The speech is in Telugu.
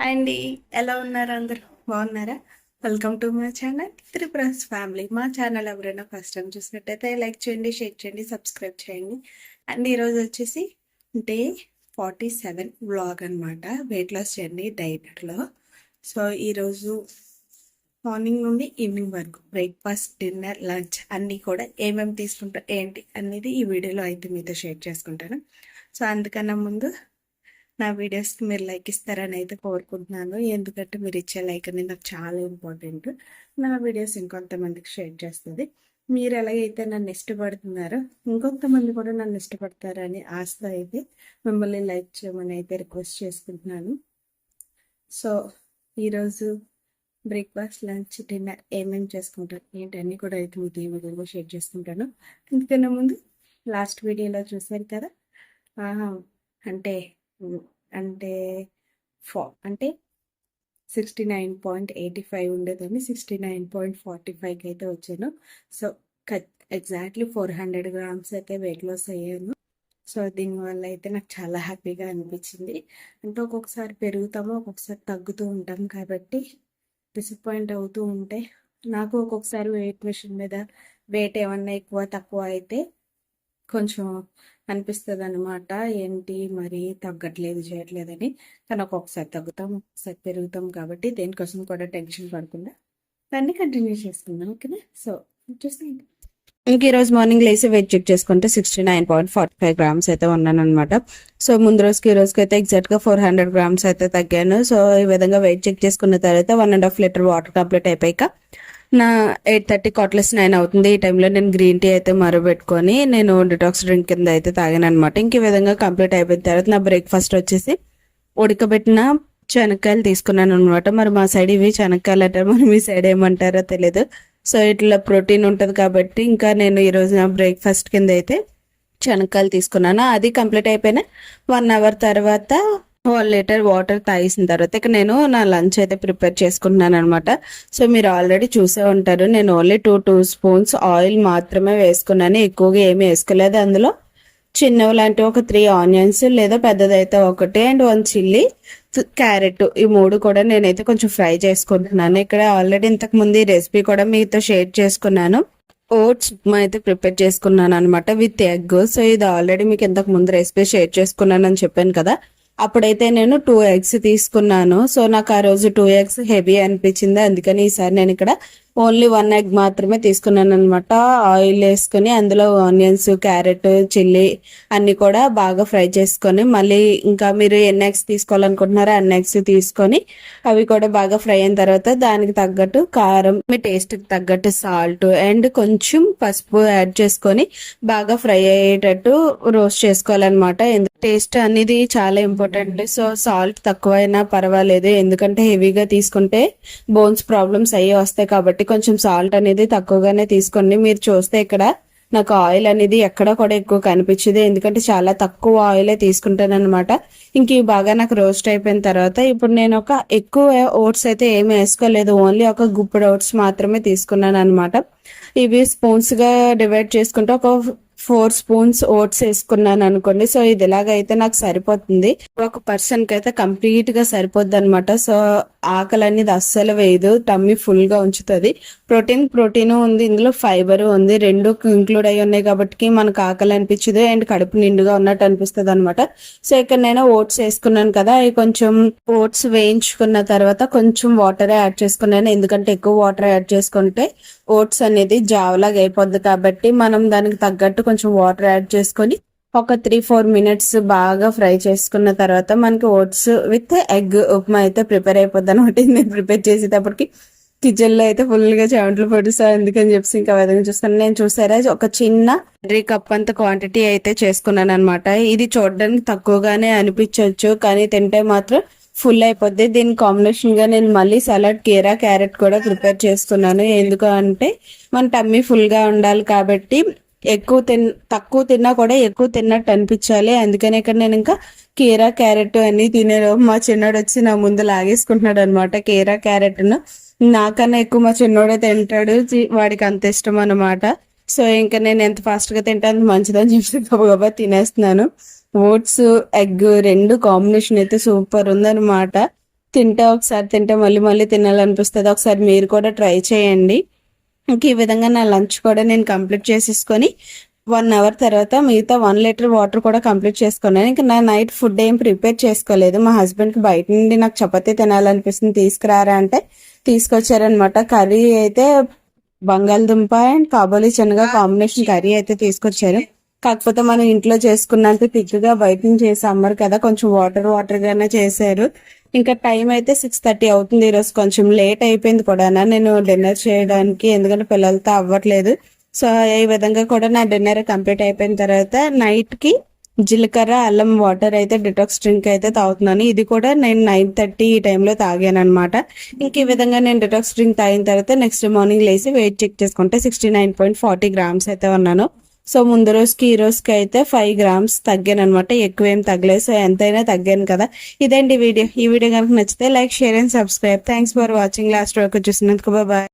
అండి, ఎలా ఉన్నారు? అందరూ బాగున్నారా? వెల్కమ్ టు మై ఛానల్ త్రిపురస్ ఫ్యామిలీ. మా ఛానల్ ఎవరైనా ఫస్ట్ టైం చూసినట్టయితే లైక్ చేయండి, షేర్ చేయండి, సబ్స్క్రైబ్ చేయండి. అండ్ ఈరోజు వచ్చేసి డే 47 వ్లాగ్ అనమాట, వెయిట్ లాస్ జర్నీ డైట్లో. సో ఈరోజు మార్నింగ్ నుండి ఈవినింగ్ వరకు బ్రేక్ఫాస్ట్, డిన్నర్, లంచ్ అన్నీ కూడా ఏమేమి తీసుకుంటా ఏంటి అనేది ఈ వీడియోలో అయితే మీతో షేర్ చేసుకుంటాను. సో అందుకన్నా ముందు నా వీడియోస్కి మీరు లైక్ ఇస్తారని అయితే కోరుకుంటున్నాను. ఎందుకంటే మీరు ఇచ్చే లైక్ అనేది నాకు చాలా ఇంపార్టెంట్. నా వీడియోస్ ఇంకొంతమందికి షేర్ చేస్తుంది. మీరు ఎలాగైతే నన్ను ఇష్టపడుతున్నారో ఇంకొంతమంది కూడా నన్ను ఇష్టపడతారని ఆశతో అయితే మిమ్మల్ని లైక్ చేయమని అయితే రిక్వెస్ట్ చేసుకుంటున్నాను. సో ఈరోజు బ్రేక్ఫాస్ట్, లంచ్, డిన్నర్ ఏమేమి చేసుకుంటాను ఏంటన్నీ కూడా అయితే మీతో ఈ వీడియోలో షేర్ చేసుకుంటాను. ఎందుకన్నా ముందు లాస్ట్ వీడియోలో చూసారు కదా, అంటే అంటే అంటే 69.85 ఉండేదని 69.45కి అయితే వచ్చాను. సో ఎగ్జాక్ట్లీ 400 గ్రామ్స్ అయితే వెయిట్ లాస్ అయ్యాను. సో దీనివల్ల అయితే నాకు చాలా హ్యాపీగా అనిపించింది. అంటే ఒక్కొక్కసారి పెరుగుతాము, ఒక్కొక్కసారి తగ్గుతూ ఉంటాం కాబట్టి డిసప్పాయింట్ అవుతూ ఉంటే నాకు ఒక్కొక్కసారి వెయిట్ మెషిన్ మీద వెయిట్ ఏమన్నా ఎక్కువ తక్కువ అయితే కొంచెం అనిపిస్తుంది అనమాట, ఏంటి మరి తగ్గట్లేదు చేయట్లేదని. కానీ ఒక్కొక్కసారి తగ్గుతాం, ఒక్కొక్కసారి పెరుగుతాం కాబట్టి దేనికోసం కూడా టెన్షన్ పడకుండా దాన్ని కంటిన్యూ చేసుకుందాం. ఓకేనా? సో చూసేయండి. ఇంక ఈరోజు మార్నింగ్ లేసి వెయిట్ చెక్ చేసుకుంటే 69.45 గ్రామ్స్ అయితే ఉన్నాను అనమాట. సో ముందు రోజుకి ఈ రోజుకి అయితే ఎగ్జాక్ట్గా 400 గ్రామ్స్ అయితే తగ్గాను. సో ఈ విధంగా వెయిట్ చెక్ చేసుకున్న తర్వాత 1.5 లీటర్ వాటర్ కంప్లీట్ అయిపోయాక నా 8:30 9 అవుతుంది. ఈ టైంలో నేను గ్రీన్ టీ అయితే మరబెట్టుకొని నేను డిటాక్స్ డ్రింక్ కింద అయితే తాగాను అనమాట. ఇంక ఈ విధంగా కంప్లీట్ అయిపోయిన తర్వాత నా బ్రేక్ఫాస్ట్ వచ్చేసి ఉడకబెట్టిన శనక్కాయలు తీసుకున్నాను అనమాట. మరి మా సైడ్ ఇవి శనక్కాయలు అంటారు, మరి మీ సైడ్ ఏమంటారో తెలియదు. సో ఇట్లా ప్రోటీన్ ఉంటుంది కాబట్టి ఇంకా నేను ఈరోజు నా బ్రేక్ఫాస్ట్ కింద అయితే శనక్కాయలు తీసుకున్నాను. అది కంప్లీట్ అయిపోయిన 1 అవర్ తర్వాత 1 లీటర్ వాటర్ తాగేసిన తర్వాత ఇక నేను నా లంచ్ అయితే ప్రిపేర్ చేసుకుంటున్నాను అనమాట. సో మీరు ఆల్రెడీ చూసే ఉంటారు, నేను ఓన్లీ 2 స్పూన్స్ ఆయిల్ మాత్రమే వేసుకున్నాను, ఎక్కువగా ఏమీ వేసుకోలేదు. అందులో చిన్నవి లాంటి ఒక 3 ఆనియన్స్ లేదా పెద్దదైతే 1 అండ్ 1 చిల్లీ, క్యారెట్, ఈ 3 కూడా నేనైతే కొంచెం ఫ్రై చేసుకుంటున్నాను. ఇక్కడ ఆల్రెడీ ఇంతకు ముందు ఈ రెసిపీ కూడా మీతో షేర్ చేసుకున్నాను. ఓట్స్ ఉప్మా అయితే ప్రిపేర్ చేసుకున్నాను అనమాట విత్ ఎగ్. సో ఇది ఆల్రెడీ మీకు ఇంతకు ముందు రెసిపీ షేర్ చేసుకున్నాను అని చెప్పాను కదా. అప్పుడైతే నేను 2 eggs తీసుకున్నాను. సో నాకు ఆ రోజు 2 eggs హెవీ అనిపించింది, అందుకని ఈసారి నేను ఇక్కడ ఓన్లీ 1 egg మాత్రమే తీసుకున్నాను అనమాట. ఆయిల్ వేసుకొని అందులో ఆనియన్స్, క్యారెట్, చిల్లీ అన్ని కూడా బాగా ఫ్రై చేసుకొని, మళ్ళీ ఇంకా మీరు ఎన్ని eggs తీసుకోవాలనుకుంటున్నారో అన్ని eggs తీసుకొని అవి కూడా బాగా ఫ్రై అయిన తర్వాత దానికి తగ్గట్టు కారం, మీ టేస్ట్కి తగ్గట్టు సాల్ట్ అండ్ కొంచెం పసుపు యాడ్ చేసుకొని బాగా ఫ్రై అయ్యేటట్టు రోస్ట్ చేసుకోవాలన్నమాట. టేస్ట్ అనేది చాలా ఇంపార్టెంట్. సో సాల్ట్ తక్కువైనా పర్వాలేదు, ఎందుకంటే హెవీగా తీసుకుంటే బోన్స్ ప్రాబ్లమ్స్ అయ్యి వస్తాయి కాబట్టి కొంచెం సాల్ట్ అనేది తక్కువగానే తీసుకోండి. మీరు చూస్తే ఇక్కడ నాకు ఆయిల్ అనేది ఎక్కడ కూడా ఎక్కువ కనిపించదు, ఎందుకంటే చాలా తక్కువ ఆయిలే తీసుకుంటాను అనమాట. ఇంక ఇవి బాగా నాకు రోస్ట్ అయిపోయిన తర్వాత ఇప్పుడు నేను ఒక ఎక్కువ ఓట్స్ అయితే ఏమి వేసుకోలేదు, ఓన్లీ ఒక గుప్పుడు ఓట్స్ మాత్రమే తీసుకున్నాను అనమాట. ఇవి స్పూన్స్ గా డివైడ్ చేసుకుంటే ఒక 4 స్పూన్స్ ఓట్స్ వేసుకున్నాను అనుకోండి. సో ఇది ఇలాగైతే నాకు సరిపోతుంది, ఒక పర్సన్ కి అయితే కంప్లీట్ గా సరిపోద్ది అనమాట. సో ఆకలి అనేది అస్సలు వేయదు, టమ్మీ ఫుల్ గా ఉంచుతుంది. ప్రోటీన్ ఉంది, ఇందులో ఫైబర్ ఉంది, 2 ఇంక్లూడ్ అయి ఉన్నాయి కాబట్టి మనకు ఆకలి అనిపించదు అండ్ కడుపు నిండుగా ఉన్నట్టు అనిపిస్తుంది అనమాట. సో ఇక్కడ నేను ఓట్స్ వేసుకున్నాను కదా, అవి కొంచెం ఓట్స్ వేయించుకున్న తర్వాత కొంచెం వాటర్ యాడ్ చేసుకున్నాను, ఎందుకంటే ఎక్కువ వాటర్ యాడ్ చేసుకుంటే ఓట్స్ అనేది జావలాగా అయిపోద్ది కాబట్టి మనం దానికి తగ్గట్టు కొంచెం వాటర్ యాడ్ చేసుకొని ఒక 3-4 మినిట్స్ బాగా ఫ్రై చేసుకున్న తర్వాత మనకి ఓట్స్ విత్ ఎగ్ ఉప్మా అయితే ప్రిపేర్ అయిపోద్ది అనమాట. నేను ప్రిపేర్ చేసేటప్పటికి కిచెన్ లో అయితే ఫుల్ గా చెమటలు పడుస్తాయి, అందుకని చెప్పి ఇంకా విధంగా చూస్తాను. నేను చూసారా ఒక చిన్న 3 కప్ అంత క్వాంటిటీ అయితే చేసుకున్నాను అనమాట. ఇది చూడడానికి తక్కువగానే అనిపించవచ్చు, కానీ తింటే మాత్రం ఫుల్ అయిపోద్ది. దీని కాంబినేషన్ గా నేను మళ్ళీ సలాడ్, కీరా, క్యారెట్ కూడా ప్రిపేర్ చేస్తున్నాను. ఎందుకు అంటే మన టమ్మీ ఫుల్ గా ఉండాలి కాబట్టి తక్కువ తిన్నా కూడా ఎక్కువ తిన్నట్టు అనిపించాలి. అందుకని ఇక్కడ నేను ఇంకా కీరా, క్యారెట్ అన్ని తినేలో మా చిన్నోడు వచ్చి నా ముందు లాగేసుకుంటున్నాడు అనమాట. కీరా, క్యారెట్ నాకన్నా ఎక్కువ మా చిన్నోడే తింటాడు, వాడికి అంత ఇష్టం అనమాట. సో ఇంకా నేను ఎంత ఫాస్ట్ గా తింటే అంత మంచిదని చెప్పి గబగబా తినేస్తున్నాను. ఓట్స్, ఎగ్ 2 కాంబినేషన్ అయితే సూపర్ ఉందనమాట. తింటే ఒకసారి తింటే మళ్ళీ మళ్ళీ తినాలనిపిస్తుంది. ఒకసారి మీరు కూడా ట్రై చేయండి. ఇంక ఈ విధంగా నా లంచ్ కూడా నేను కంప్లీట్ చేసేసుకొని 1 అవర్ తర్వాత మిగతా 1 లీటర్ వాటర్ కూడా కంప్లీట్ చేసుకున్నాను. ఇంకా నా నైట్ ఫుడ్ ఏం ప్రిపేర్ చేసుకోలేదు. మా హస్బెండ్కి బయట నుండి నాకు చపాతీ తినాలనిపిస్తుంది తీసుకురారా అంటే తీసుకొచ్చారనమాట. కర్రీ అయితే బంగాళదుంప అండ్ కాబోలి శనగ కాంబినేషన్ కర్రీ అయితే తీసుకొచ్చారు. కాకపోతే మనం ఇంట్లో చేసుకున్నంత తిక్కుగా బయట నుంచి చేసి అమ్మరు కదా, కొంచెం వాటర్ గానే చేశారు. ఇంకా టైం అయితే 6:30 అవుతుంది. ఈరోజు కొంచెం లేట్ అయిపోయింది కూడా నేను డిన్నర్ చేయడానికి, ఎందుకంటే పిల్లలతో అవ్వట్లేదు. సో ఈ విధంగా కూడా నా డిన్నర్ కంప్లీట్ అయిపోయిన తర్వాత నైట్కి జీలకర్ర అల్లం వాటర్ అయితే డిటాక్స్ డ్రింక్ అయితే తాగుతున్నాను. ఇది కూడా నేను 9:30 ఈ టైంలో తాగాను అనమాట. ఇంక ఈ విధంగా నేను డిటాక్స్ డ్రింక్ తాగిన తర్వాత నెక్స్ట్ మార్నింగ్ లేసి వెయిట్ చెక్ చేసుకుంటే 69.40 గ్రామ్స్ అయితే ఉన్నాను. సో ముందు రోజుకి ఈ రోజుకి అయితే 5 గ్రామ్స్ తగ్గాను అనమాట. ఎక్కువేం తగ్గలేదు. సో ఎంతైనా తగ్గాను కదా. ఇదేంటి వీడియో. ఈ వీడియో కనుక నచ్చితే like, share and subscribe. Thanks for watching. Last వరకు చూసినందుకు బాయ్.